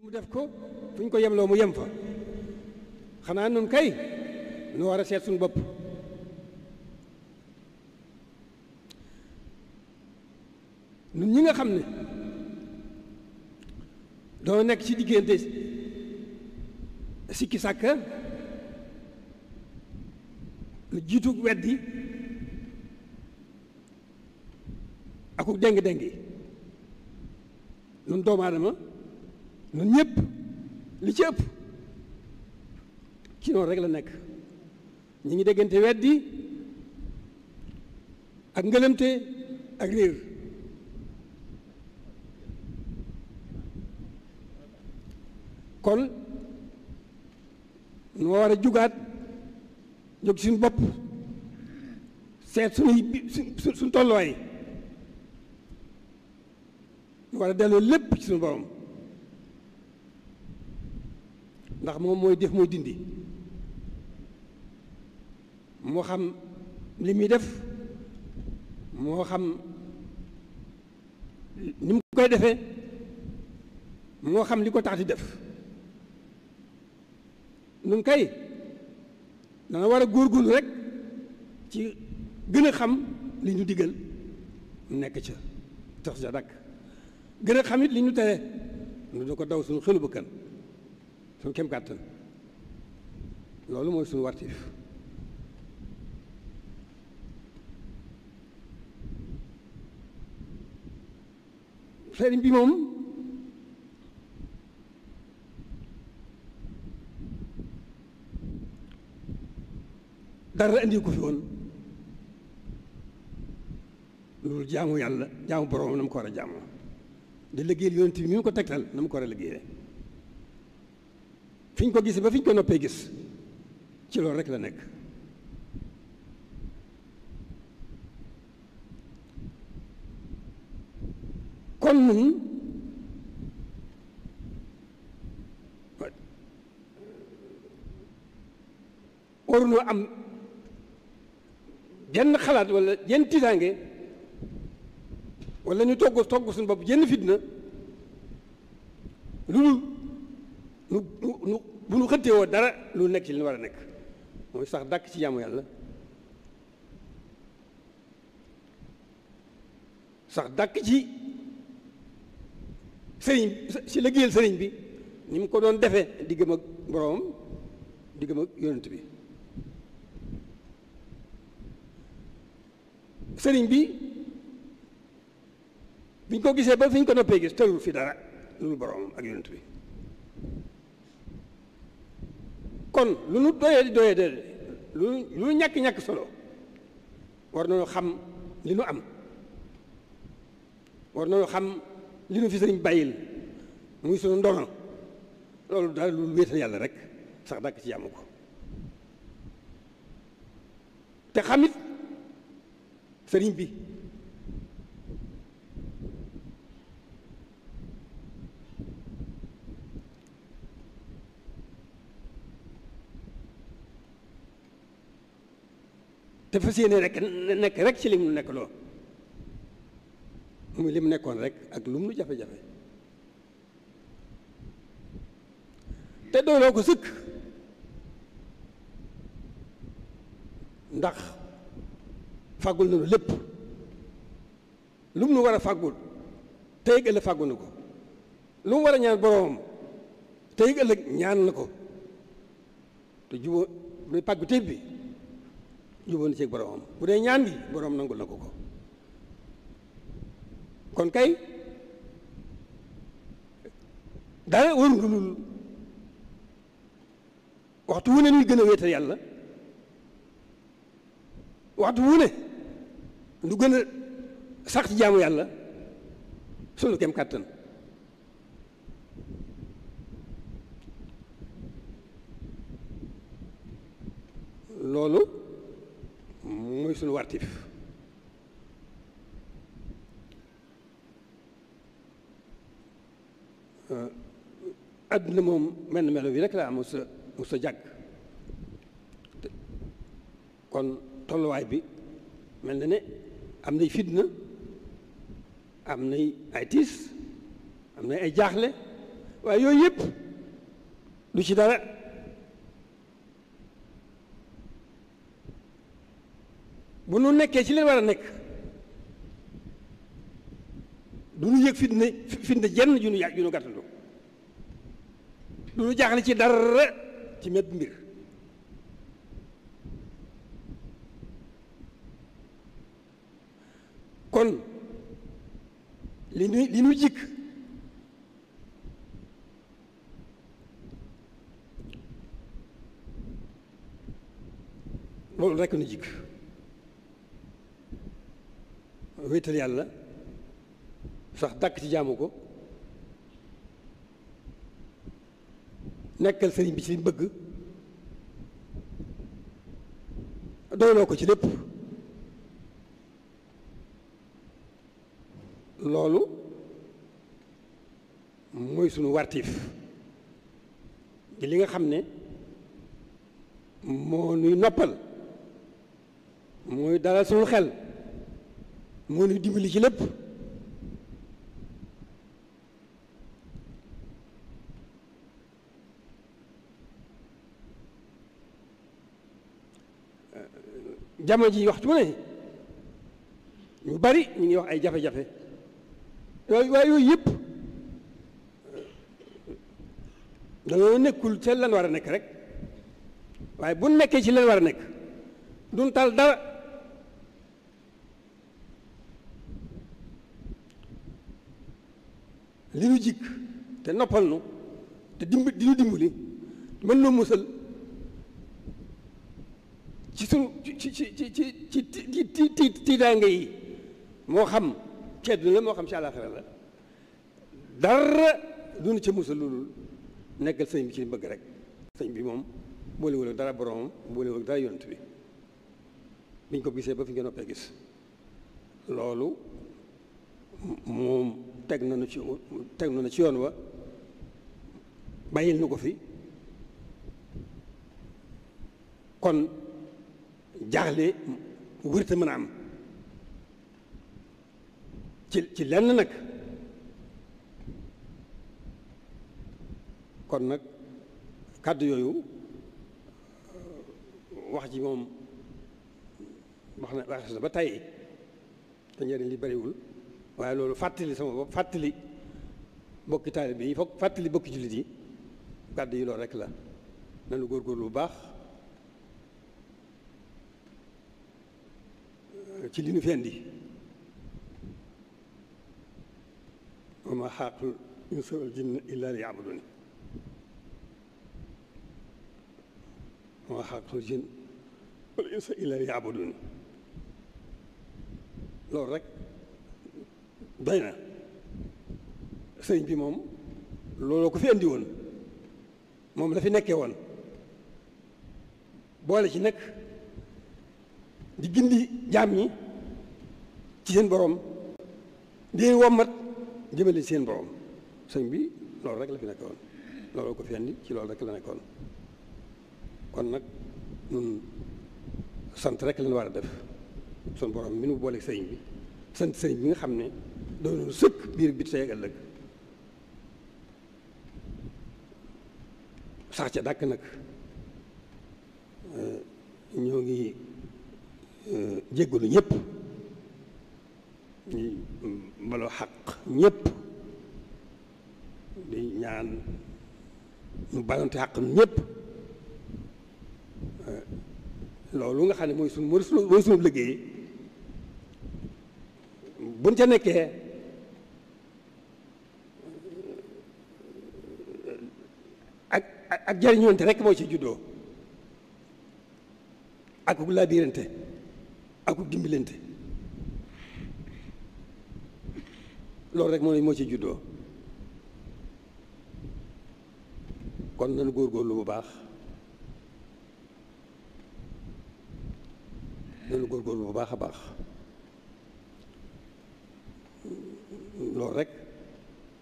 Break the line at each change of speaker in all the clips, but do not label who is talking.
mu def ko fu ñu ko yemloo mu yem fa xanaa nun kay nu war a seet suñu bopp nun ñi nga xam ne doo nekk ci diggante sikki sàkka lu jiitu weddi aku déng-déngi nun doomu aadama nun ñëpp li ci ëpp ci noonu rek la nekk ñi ngi déggante weddi ak ngëlëmte ak réer kon nu war a jugaat jóg suñu bopp seet suñu tolluwaay nu war a delloo lépp ci suñu borom ndax moom mooy def mooy dindi moo xam li muy def moo xam ni mu koy defee moo xam li ko tax di def nun kay dana war a góorgóorlu rek ci gën a xam li ñu digal nekk ca tax ja dakk gën a xam it li ñu tere nu da ko daw suñu xelu bëkkan suñu kem kàttan loolu mooy suñu wartiif sëriñ bi moom dara indi ko fi woon loolu jaamu yàlla jaamu borom na mu ko war a jaamoo di liggéeyal yonent bi mi mu ko tegtal na mu ko war a liggéeyee fi ñu ko gisee ba fi ñu ko noppee gis ci loolu rek la nekk kon nun warunoo am jenn xalaat wala jenn tiitaange wala ñu togg suñu bopp jenn fitna lu nu bu nu xëttee woo dara lu nekk ci li ñu war a nekk mooy sax dàkk ci jaamu yàlla sax dàkk ci sëriñ ci liggéeyal sëriñ bi ni mu ko doon defee diggam ak boroomam diggam ak yonent bi sëriñ bi biñ ko gisee ba fi ñu ko noppee gis tërul fi dara loolu boroomam ak yonent bi kon lu nu doyee de lu ñàkk-ñàkk solo war nañoo xam li nu am war nañoo xam li nu fi sëriñ bàyyil muy sunu ndono loolu daal lu wéetal yàlla rek sax dàkk ci yàmm ko te xamit sëriñ bi te fas yéene rek nekk rek ci li mu nekk loo muy li mu nekkoon rek ak lu mu nu jafe-jafe te dooloo ko sëkk ndax fàggul nañu lépp lu mu nu war a fàggul tey ëllëg fàggu na ko lu mu war a ñaan boroomam tey ëllëg ñaan na ko te jubóo muy pàggu téeb bi jubóo na ci boroomam bu dee ñaan gi boroom nangul na ko ko kon kay dara warul lul waxtu wu ne ñuy gën a wéetal yàlla waxtu wu ne lu gën a sax ci jaamu yàlla sunu kem kàttan loolu mooy sunu wartif àdduna moom mel na melo bi rek la am mu sa jàgg kon tolluwaay bi mel na ne am nay fitna am nay ay tiis am nay ay jaaxle waaye yooyu yëpp du ci dara. bu nu nekkee ci leen war a nekk du nu yëg fitna jenn ju nu gàttandu du nu jaaxle ci dara ci mépp mbir. kon li nu jikk loolu rekk nu jikk wéetal yàlla sax dàkk ci jaamu ko, nekkal sëriñ bi ci li bëgg, doyloo ko ci lépp. loolu mooy sunu wartiif di li nga xam ne moo nuy noppal, mooy dalal sunu xel, moo nuy dimbali ci lépp. jamono ji waxtu bu ne ñu bari ñu ngi wax ay jafe-jafe waaye yooyu yëpp dañoo nekkul ca lan war a nekk rek, waaye bu nekkee ci lan war a nekk duñ tal dara. li nu jikk te noppal nu te di nu dimbali mën noo musal ci sunu ci tiitaange yi, moo xam ci àdduna la moo xam ci àllaaxira la, dara du nu ca musal loolu nekkal sëñ bi ci bëgg rek. sëñ bi moom boolewul ak dara boromam, boolewul ak dara yonent bi, biñ ko gisee ba fi nga noppee gis. loolu moom teg na ci yoon wa, bàyyil nu ko fi. kon jaaxle wërta mën a am ci lenn nag. kon nag kàddu yooyu wax ji moom wax na ba tey te njëriñ li bariwul, waaye loolu fàttali sama bopp, fàttali bokki taalibe yi, foog fàttali bokki jullit yi. kàddu yi loolu rek la. nanu góorgóorlu bu baax ci li nu fi indi. wa maa xalaqtul insa wal jinna illaa liya'buduun. wa maa xalaqtul jinna wal insa illaa liya'buduun. loolu rek doy na. sëriñ bi moom looloo ko fi indi woon, moom la fi nekkee woon, boole ci nag di gindi jaam ñi ci seen borom, di leen wommat jëmale ci seen borom. sëñ bi loolu rek la fi nekkoon, looloo ko fi indi, ci loolu rek la nekkoon. kon nag ñun sant rek lañ war a def sun borom mi nu booleeg sëñ bi, sant sëñ bi nga xam ne doon sëkk biir bi tey ak ëllëg, sax ca dàkk nag. ñoo ngi jéggalu ñëpp, ñu baloo xaq ñëpp, di ñaan ñu balonte xaq ñëpp. loolu nga xam ne mooy sunu liggéey, buñ ca nekkee ak jariñoonte rek moo ci juddoo, ak ku laabirante, ak ku dimbalante. loolu rek moo ci juddoo. kon nañu góorgóorlu bu baax, nañu góorgóorlu bu baax a baax. loolu rek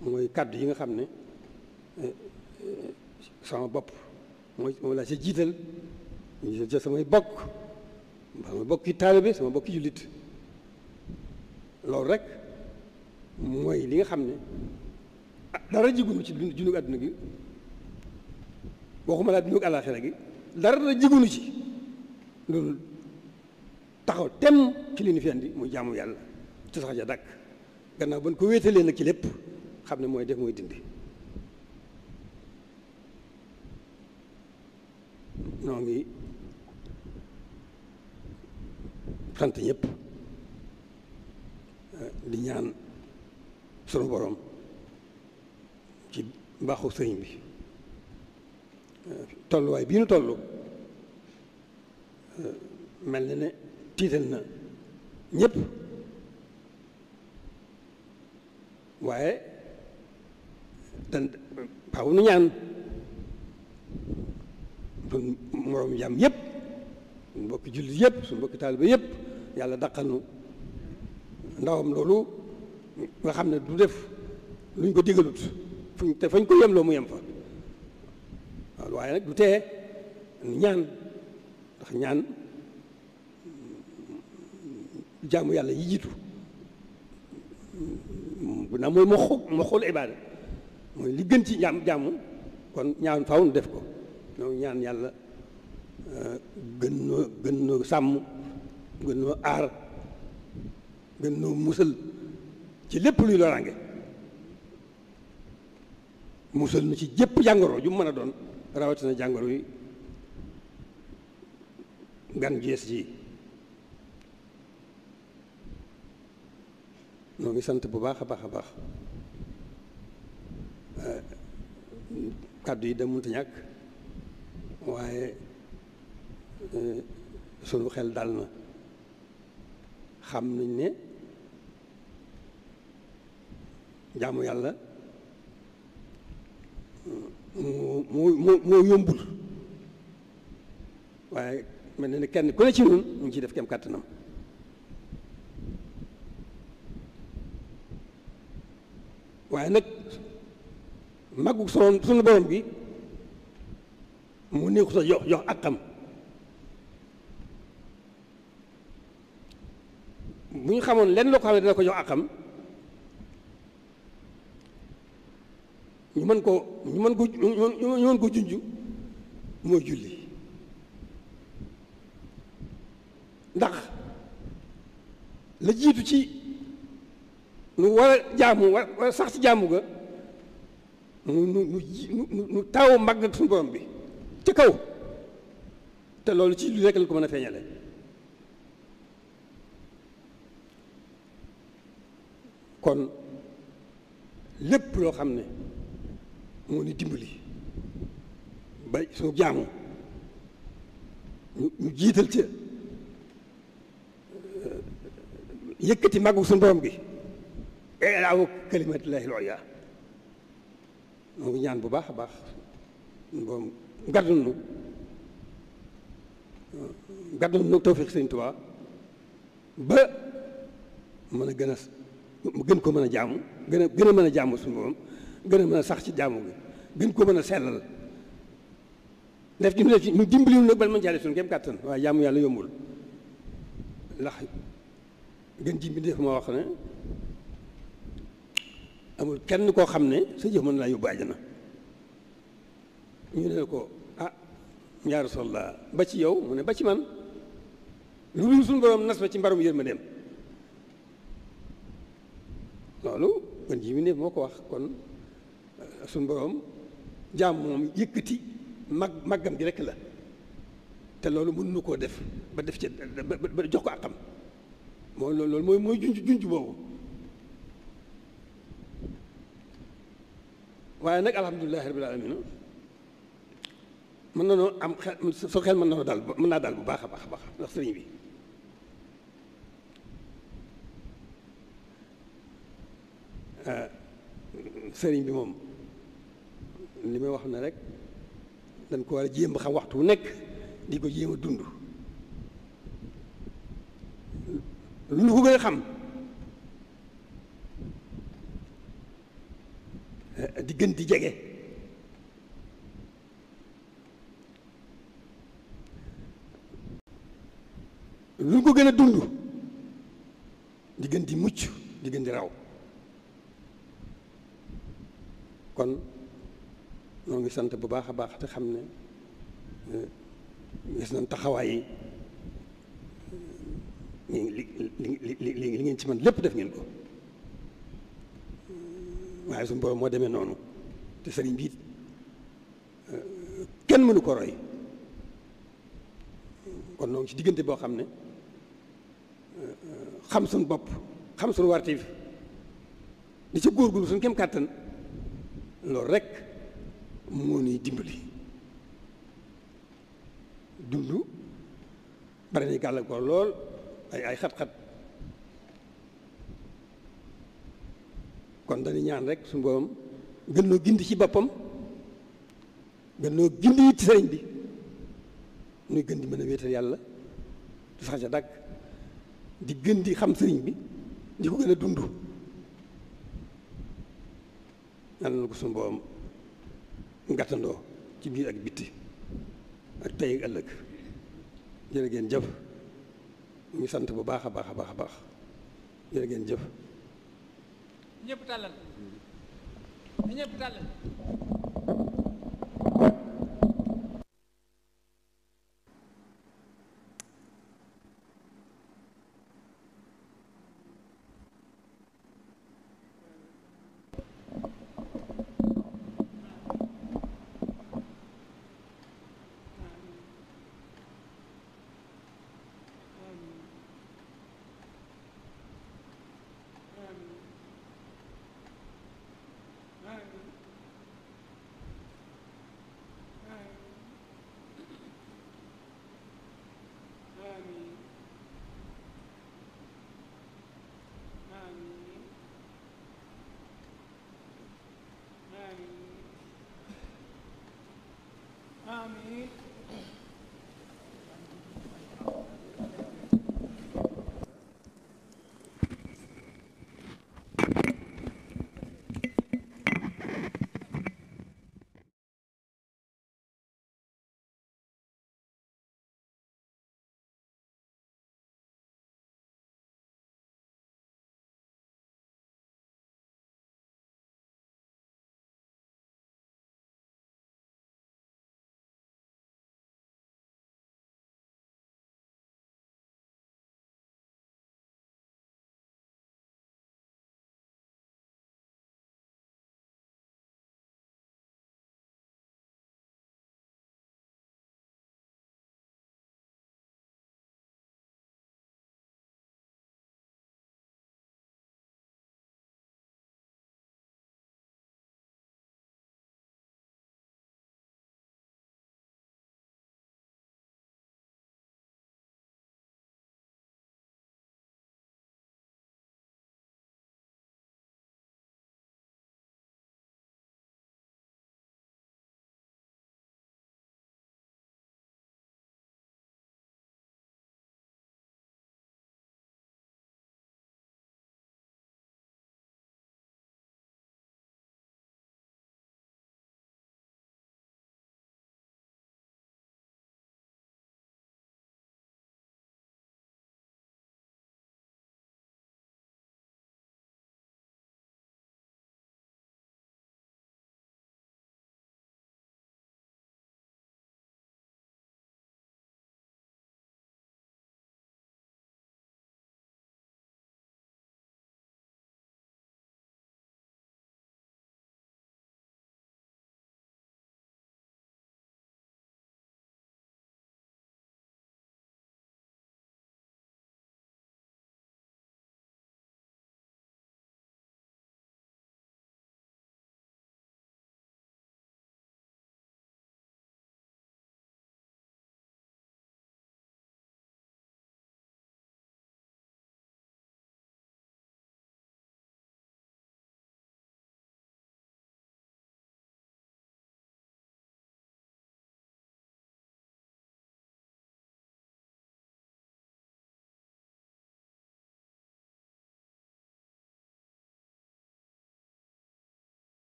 mooy kàddu yi nga xam ne sama bopp moom laa sa jiital, ñu sa samay bokki taalibe, sama bokki jullit. loolu rek mooy li nga xam ne dara jigunu ci junug àdduna gi waxuma laa junug àllaaxira gi dara jigunu ci loolu taxaw tem ci li ñu fi andi muy jaamu yàlla te sax ja dàkk gannaaw ba ñu ko wéetalee nag ci lépp xam ne mooy def mooy dindi. noo ngi sant ñëpp di ñaan sunu borom ci mbaaxu sëriñ bi tolluwaay bii nu toll mel na ne tiital na ñëpp waaye dan faaw nu ñaan suñ moroom jàmm yëpp suñ mbokki jullit yëpp suñ mbokki taaliba yëpp yàlla daqal nu ndawam loolu nga xam ne du def luñ ko digalut fuñ te fañ ko yem loo mu yem fa waaw waaye nag du tee nu ñaan ndax ñaan jaamu yàlla yi jiitu bu naa mooy moo xool ibaada mooy li gën ci jaamu kon ñaan faaw nu def ko ñoo ñaan yàlla gën noo sàmm gën noo aar gën noo musal ci lépp luy loraange musal na ci jëpp jàngoro ju mën a doon rawatina jàngoro yi gan jees ji noo ngi sant bu baax a baax a baax kàddu yi da mënta ñàkk waaye sunu xel dal na xam nañ ne jaamu yàlla moo yombul waaye mel na ne kenn ku ne ci ñun mu ngi ciy def kem kàttanam waaye nag màggu sunu borom gi mu neexu sa jox ak xam bu ñu xamoon lenn loo ko xam ne dina ko jox ak xam ñu mën ko junj mooy julli ndax la jiitu ci nu war a jaamu war a sax ci jaamu ga nu taawu màgg ak suñu borom bi ci kaw te loolu ci lu rekk lañ ko mën a feeñale kon lépp loo xam ne moo ni dimbali ba suñu jaamu ñu jiital ca yëkkati màggu suñu borom gi ilaahu kalimatillahi al-ulya moo ngi ñaan bu baax a baax borom gàddul nu tawfiq Sëriñ Tuubaa ba mën a gën ko mën a jaamu gën a mën a jaamu suñu borom gën a mën a sax ci jaamu gi gën ko mën a sellal def ci ñu dimbali nag bal mën jaale suñu kéem kàttan waaye jaamu yàlla yombul ndax gën ji mbindéef moo wax ne amul kenn koo xam ne sa jëf mën na laa yóbbu àjjana ñu ne ko ah yaa Rasulallah ba ci yow mu ne ba ci man lu dul suñu borom nas ma ci mbarum yërmandeem loolu gën ji mbindéef moo ko wax kon suñu borom jaam moom yëkkati màggam gi rekk la te loolu mën nu koo def ba def ci ba jox ko àqam mooy loolu mooy junj boobu waaye nag alhamdulilahi rabbil alamin mën na noo am xel soo xel mën naa daal bu baax a baax a baax ndax sëriñ bi sëriñ bi moom li may wax ne rek dañ ko war a jéem a xam waxtu wu nekk di ko jéem a dund lu ñu ko gën a xam di gën di jege lu ñu ko gën a dund di gën di mucc di gën di raw kon noo ngi sant bu baax a baax te xam ne gis nañ taxawaay yi li ngeen ci man lépp def ngeen ko waaye suñu borom moo demee noonu te sëriñ bi kenn mënu ko roy kon noo ngi ci diggante boo xam ne xam suñu bopp xam suñu wartiif di ca góorgóorlu suñu kem kàttan loolu rek moo ñuy dimbali dund bari nañ gàllankoor lool ay xat-xat kon dañuy ñaan rek suñu borom gën noo gindi ci boppam gën noo gindi it ci sëriñ bi nuy gën di mën a wéetal yàlla du sax ca dàgg di gën di xam sëriñ bi di ko gën a dund yàlla na ko suñu borom ngàttandoo ci biir ak bitti ak tey ak ëllëg jërë ngeen jëf ñu ngi sant bu baax a baax a baax a baax jërë ngeen jëf
ñëpp tàllal ñëpp tàllal amiin